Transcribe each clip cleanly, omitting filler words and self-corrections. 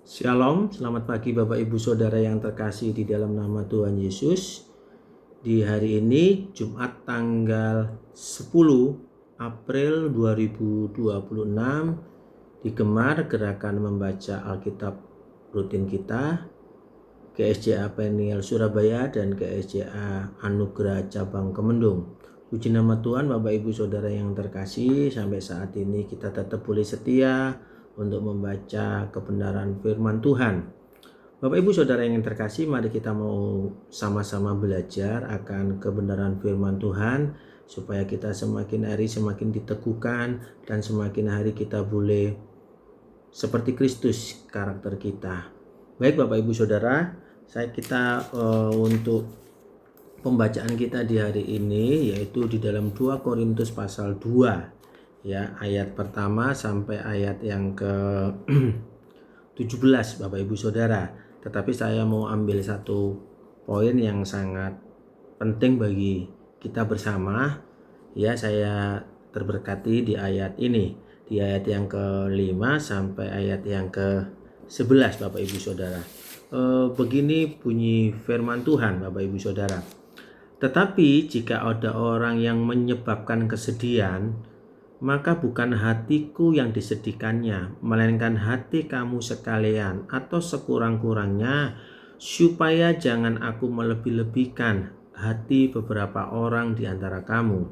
Shalom, selamat pagi Bapak Ibu Saudara yang terkasih di dalam nama Tuhan Yesus. Di hari ini Jumat tanggal 10 April 2026 di Gemar Gerakan Membaca Alkitab rutin kita GSJA Peniel Surabaya dan GSJA Anugerah Cabang Kemendung. Puji nama Tuhan Bapak Ibu Saudara yang terkasih, sampai saat ini kita tetap boleh setia untuk membaca kebenaran firman Tuhan. Bapak Ibu Saudara yang terkasih, mari kita mau sama-sama belajar akan kebenaran firman Tuhan supaya kita semakin hari semakin diteguhkan dan semakin hari kita boleh seperti Kristus karakter kita. Baik Bapak Ibu Saudara, untuk pembacaan kita di hari ini yaitu di dalam 2 Korintus pasal 2 ya, ayat pertama sampai ayat yang ke 17 Bapak Ibu Saudara. Tetapi saya mau ambil satu poin yang sangat penting bagi kita bersama. Ya, saya terberkati di ayat ini, di ayat yang ke-5 sampai ayat yang ke-11 Bapak Ibu Saudara. Begini bunyi firman Tuhan Bapak Ibu Saudara. Tetapi jika ada orang yang menyebabkan kesedihan, maka bukan hatiku yang disedihkannya, melainkan hati kamu sekalian, atau sekurang-kurangnya, supaya jangan aku melebih-lebihkan hati beberapa orang di antara kamu.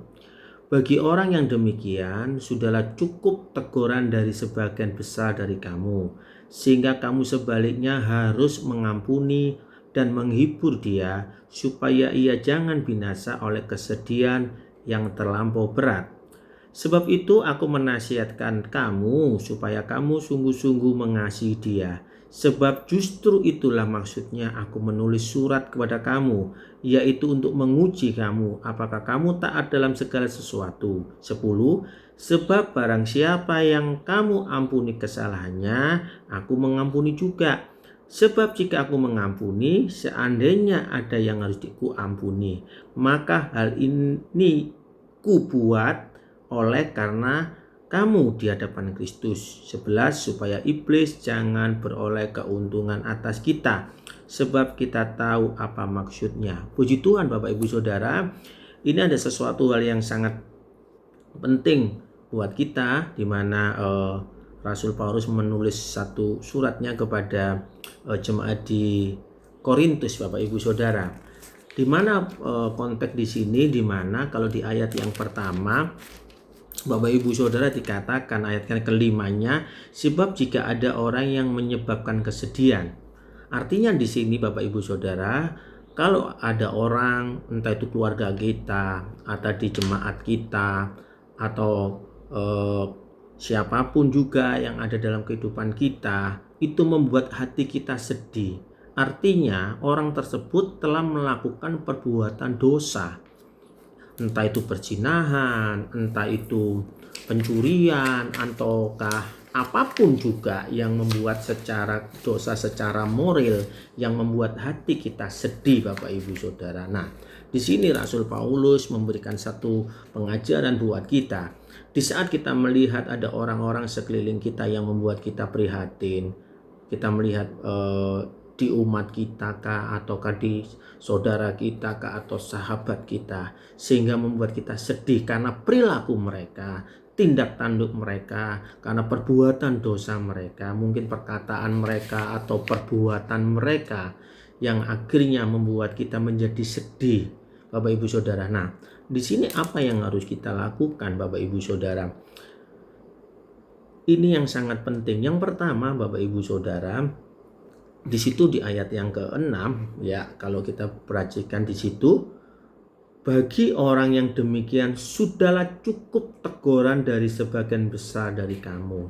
Bagi orang yang demikian, sudahlah cukup teguran dari sebagian besar dari kamu, sehingga kamu sebaliknya harus mengampuni dan menghibur dia, supaya ia jangan binasa oleh kesedihan yang terlampau berat. Sebab itu aku menasihatkan kamu supaya kamu sungguh-sungguh mengasihi dia. Sebab justru itulah maksudnya aku menulis surat kepada kamu, yaitu untuk menguji kamu apakah kamu taat dalam segala sesuatu. 10. Sebab barang siapa yang kamu ampuni kesalahannya, aku mengampuni juga. Sebab jika aku mengampuni, seandainya ada yang harus kuampuni, maka hal ini kubuat oleh karena kamu di hadapan Kristus. 11. Supaya iblis jangan beroleh keuntungan atas kita, sebab kita tahu apa maksudnya. Puji Tuhan Bapak Ibu Saudara, ini ada sesuatu hal yang sangat penting buat kita, di mana Rasul Paulus menulis satu suratnya kepada jemaat di Korintus Bapak Ibu Saudara. Di mana konteks di sini, di mana kalau di ayat yang pertama Bapak Ibu Saudara dikatakan ayat ke-5-nya, sebab jika ada orang yang menyebabkan kesedihan. Artinya di sini Bapak Ibu Saudara, kalau ada orang, entah itu keluarga kita atau di jemaat kita atau siapapun juga yang ada dalam kehidupan kita, itu membuat hati kita sedih. Artinya orang tersebut telah melakukan perbuatan dosa. Entah itu perzinahan, entah itu pencurian, ataukah apapun juga yang membuat dosa secara moral, yang membuat hati kita sedih Bapak Ibu Saudara. Nah, di sini Rasul Paulus memberikan satu pengajaran buat kita. Di saat kita melihat ada orang-orang sekeliling kita yang membuat kita prihatin, kita melihat di umat kita kah, ataukah di saudara kita kah, atau sahabat kita, sehingga membuat kita sedih karena perilaku mereka, tindak tanduk mereka, karena perbuatan dosa mereka, mungkin perkataan mereka atau perbuatan mereka yang akhirnya membuat kita menjadi sedih Bapak Ibu Saudara. Nah, di sini apa yang harus kita lakukan Bapak Ibu Saudara? Ini yang sangat penting. Yang pertama Bapak Ibu Saudara, di situ di ayat yang ke-6 ya, kalau kita perhatikan di situ, bagi orang yang demikian sudahlah cukup teguran dari sebagian besar dari kamu.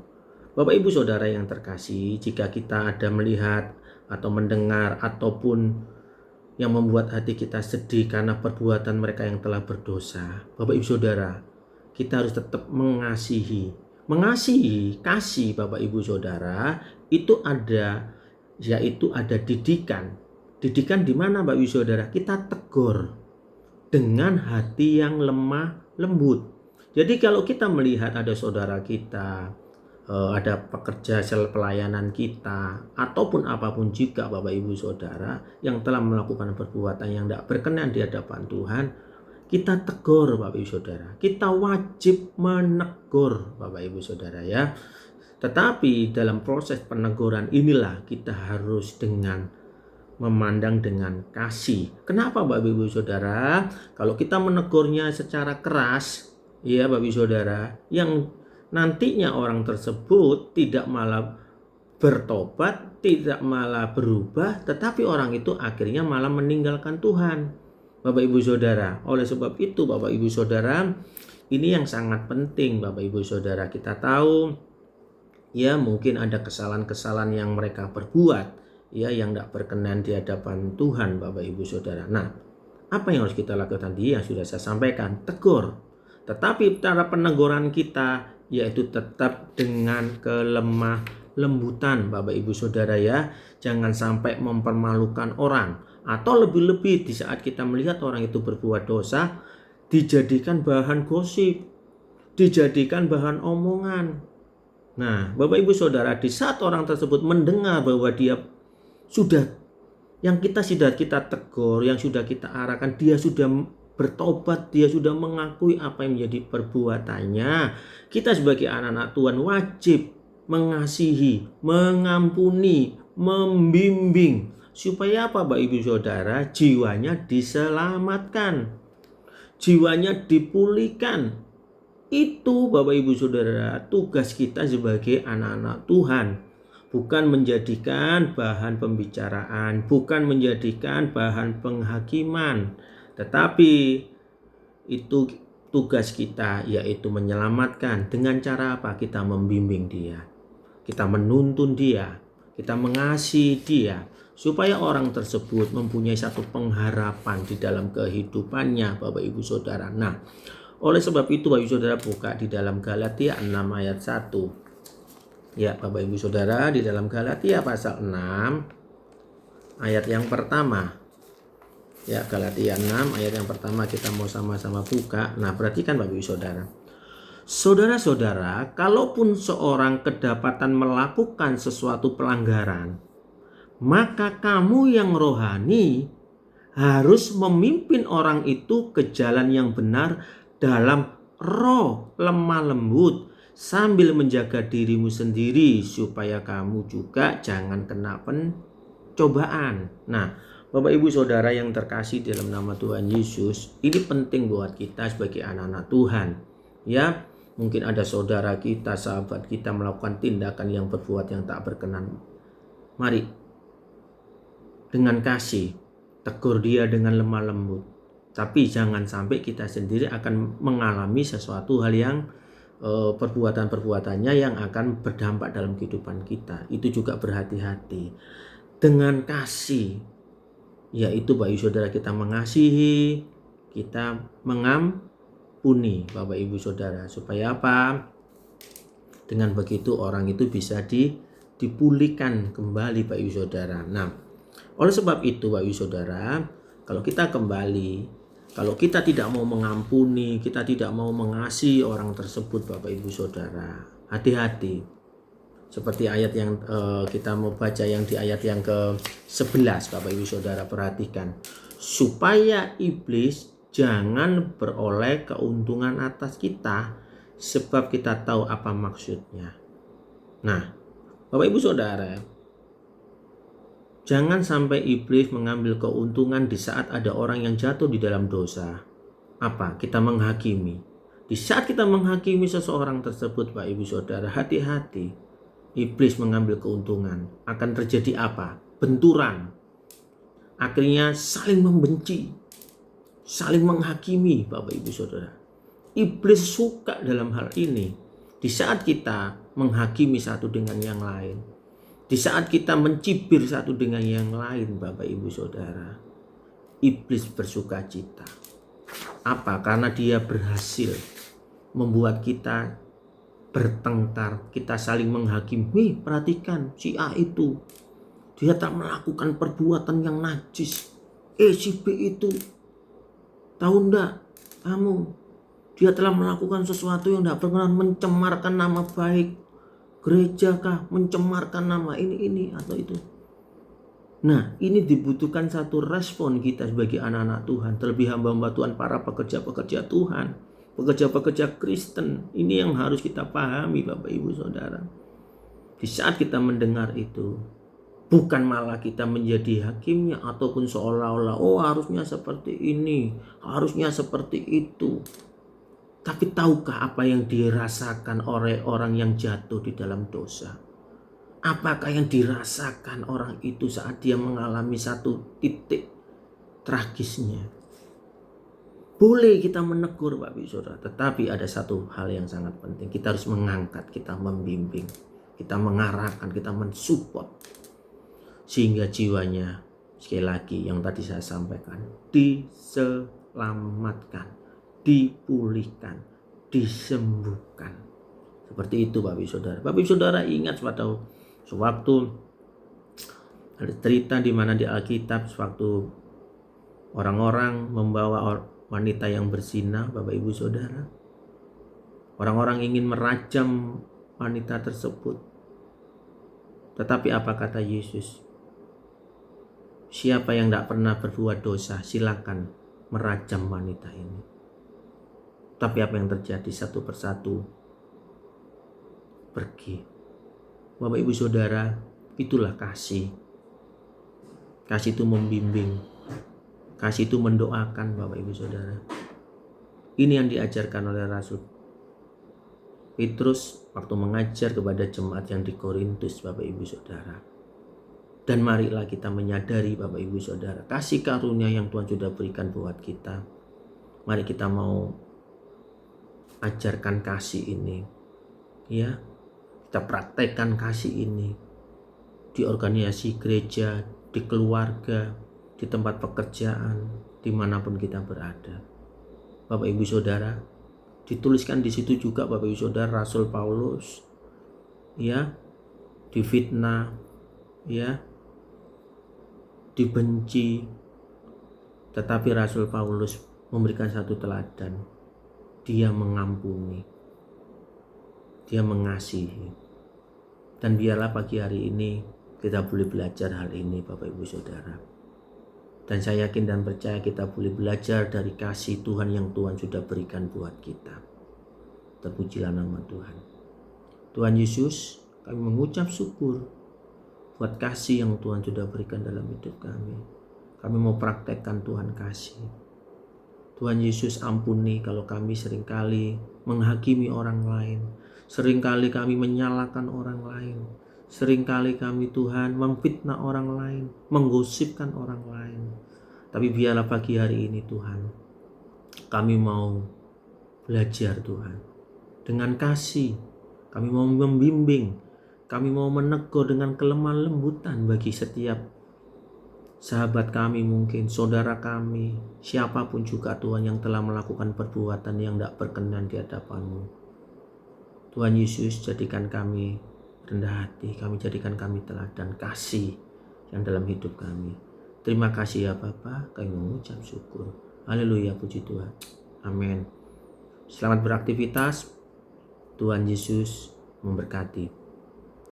Bapak Ibu Saudara yang terkasih, jika kita ada melihat atau mendengar ataupun yang membuat hati kita sedih karena perbuatan mereka yang telah berdosa, Bapak Ibu Saudara, kita harus tetap mengasihi. Kasih Bapak Ibu Saudara itu ada, yaitu ada didikan. Didikan di mana Bapak Ibu Saudara? Kita tegur dengan hati yang lemah lembut. Jadi kalau kita melihat ada saudara kita ada pekerja pelayanan kita, ataupun apapun juga Bapak Ibu Saudara yang telah melakukan perbuatan yang tidak berkenan di hadapan Tuhan, kita tegur Bapak Ibu Saudara. Kita wajib menegur Bapak Ibu Saudara ya. Tetapi dalam proses peneguran inilah kita harus dengan memandang dengan kasih. Kenapa Bapak Ibu Saudara? Kalau kita menegurnya secara keras, ya Bapak Ibu Saudara, yang nantinya orang tersebut tidak malah bertobat, tidak malah berubah, tetapi orang itu akhirnya malah meninggalkan Tuhan. Bapak Ibu Saudara, oleh sebab itu Bapak Ibu Saudara, ini yang sangat penting Bapak Ibu Saudara. Kita tahu ya mungkin ada kesalahan-kesalahan yang mereka perbuat ya yang tidak berkenan di hadapan Tuhan Bapak Ibu Saudara. Nah, apa yang harus kita lakukan tadi yang sudah saya sampaikan? Tegur. Tetapi cara peneguran kita yaitu tetap dengan kelemah lembutan Bapak Ibu Saudara ya. Jangan sampai mempermalukan orang, atau lebih-lebih di saat kita melihat orang itu berbuat dosa dijadikan bahan gosip, dijadikan bahan omongan. Nah, Bapak Ibu Saudara, di saat orang tersebut mendengar bahwa dia sudah kita tegur, yang sudah kita arahkan, dia sudah bertobat, dia sudah mengakui apa yang menjadi perbuatannya, kita sebagai anak-anak Tuhan wajib mengasihi, mengampuni, membimbing, supaya apa Bapak Ibu Saudara? Jiwanya diselamatkan, jiwanya dipulihkan. Itu Bapak Ibu Saudara tugas kita sebagai anak-anak Tuhan. Bukan menjadikan bahan pembicaraan, bukan menjadikan bahan penghakiman, tetapi itu tugas kita, yaitu menyelamatkan. Dengan cara apa? Kita membimbing dia, kita menuntun dia, kita mengasihi dia, supaya orang tersebut mempunyai satu pengharapan di dalam kehidupannya Bapak Ibu Saudara. Nah, oleh sebab itu Bapak Ibu Saudara buka di dalam Galatia 6 ayat 1. Ya Bapak Ibu Saudara, di dalam Galatia pasal 6 ayat yang pertama. Ya, Galatia 6 ayat yang pertama kita mau sama-sama buka. Nah, perhatikan Bapak Ibu Saudara. Saudara-saudara, kalaupun seorang kedapatan melakukan sesuatu pelanggaran, maka kamu yang rohani harus memimpin orang itu ke jalan yang benar dalam roh lemah lembut, sambil menjaga dirimu sendiri supaya kamu juga jangan kena pencobaan. Nah, Bapak Ibu Saudara yang terkasih dalam nama Tuhan Yesus, ini penting buat kita sebagai anak-anak Tuhan. Ya, mungkin ada saudara kita, sahabat kita melakukan tindakan yang berbuat yang tak berkenan. Mari dengan kasih tegur dia dengan lemah lembut. Tapi jangan sampai kita sendiri akan mengalami sesuatu hal yang perbuatan-perbuatannya yang akan berdampak dalam kehidupan kita. Itu juga berhati-hati. Dengan kasih, yaitu Bapak Ibu Saudara, kita mengasihi, kita mengampuni Bapak Ibu Saudara. Supaya apa? Dengan begitu orang itu bisa dipulihkan kembali Bapak Ibu Saudara. Nah, oleh sebab itu Bapak Ibu Saudara, kalau kita kembali, kalau kita tidak mau mengampuni, kita tidak mau mengasihi orang tersebut Bapak Ibu Saudara, hati-hati. Seperti ayat yang kita mau baca yang di ayat yang ke-11 Bapak Ibu Saudara, perhatikan. Supaya iblis jangan beroleh keuntungan atas kita, sebab kita tahu apa maksudnya. Nah, Bapak Ibu Saudara, jangan sampai iblis mengambil keuntungan di saat ada orang yang jatuh di dalam dosa. Apa? Kita menghakimi. Di saat kita menghakimi seseorang tersebut, Pak Ibu Saudara, hati-hati. Iblis mengambil keuntungan. Akan terjadi apa? Benturan. Akhirnya saling membenci, saling menghakimi, Bapak Ibu Saudara. Iblis suka dalam hal ini. Di saat kita menghakimi satu dengan yang lain, di saat kita mencibir satu dengan yang lain, Bapak Ibu Saudara, iblis bersuka cita. Apa? Karena dia berhasil membuat kita bertengkar, kita saling menghakimi. Perhatikan, si A itu, dia tak melakukan perbuatan yang najis. Si B itu, tahu enggak kamu, dia telah melakukan sesuatu yang tidak berkenan, mencemarkan nama baik gereja kah, mencemarkan nama ini atau itu. Nah, ini dibutuhkan satu respon kita sebagai anak-anak Tuhan, terlebih hamba-hamba Tuhan, para pekerja-pekerja Tuhan, pekerja-pekerja Kristen. Ini yang harus kita pahami, Bapak Ibu Saudara. Di saat kita mendengar itu, bukan malah kita menjadi hakimnya ataupun seolah-olah harusnya seperti ini, harusnya seperti itu. Tapi tahukah apa yang dirasakan oleh orang yang jatuh di dalam dosa? Apakah yang dirasakan orang itu saat dia mengalami satu titik tragisnya? Boleh kita menegur, Bapak Ibu Saudara, tetapi ada satu hal yang sangat penting. Kita harus mengangkat, kita membimbing, kita mengarahkan, kita mensupport. Sehingga jiwanya, sekali lagi yang tadi saya sampaikan, diselamatkan, dipulihkan, disembuhkan. Seperti itu, Bapak Ibu Saudara. Bapak Ibu Saudara ingat sewaktu ada cerita di mana di Alkitab sewaktu orang-orang membawa wanita yang berzina, Bapak Ibu Saudara. Orang-orang ingin merajam wanita tersebut. Tetapi apa kata Yesus? Siapa yang tidak pernah berbuat dosa, silakan merajam wanita ini. Tapi apa yang terjadi? Satu persatu pergi. Bapak Ibu Saudara, itulah kasih. Kasih itu membimbing. Kasih itu mendoakan, Bapak Ibu Saudara. Ini yang diajarkan oleh Rasul Petrus waktu mengajar kepada jemaat yang di Korintus, Bapak Ibu Saudara. Dan marilah kita menyadari, Bapak Ibu Saudara, kasih karunia yang Tuhan sudah berikan buat kita. Mari kita mau ajarkan kasih ini. Ya, kita praktekkan kasih ini di organisasi gereja, di keluarga, di tempat pekerjaan, dimanapun kita berada. Bapak Ibu Saudara, dituliskan di situ juga, Bapak Ibu Saudara, Rasul Paulus ya difitnah, ya dibenci, tetapi Rasul Paulus memberikan satu teladan. Dia mengampuni, dia mengasihi. Dan biarlah pagi hari ini kita boleh belajar hal ini, Bapak Ibu Saudara. Dan saya yakin dan percaya kita boleh belajar dari kasih Tuhan yang Tuhan sudah berikan buat kita. Terpujilah nama Tuhan. Tuhan Yesus, kami mengucap syukur buat kasih yang Tuhan sudah berikan dalam hidup kami. Kami mau praktekkan Tuhan kasih. Tuhan Yesus, ampuni kalau kami seringkali menghakimi orang lain. Seringkali kami menyalahkan orang lain. Seringkali kami, Tuhan, memfitnah orang lain, menggosipkan orang lain. Tapi biarlah pagi hari ini, Tuhan, kami mau belajar, Tuhan, dengan kasih. Kami mau membimbing, kami mau menegur dengan kelemah lembutan bagi setiap sahabat kami, mungkin saudara kami, siapapun juga, Tuhan, yang telah melakukan perbuatan yang tidak berkenan di hadapan-Mu. Tuhan Yesus, jadikan kami rendah hati, kami jadikan kami teladan kasih yang dalam hidup kami. Terima kasih ya Bapa, kami mengucap syukur. Haleluya, puji Tuhan. Amin. Selamat beraktivitas. Tuhan Yesus memberkati.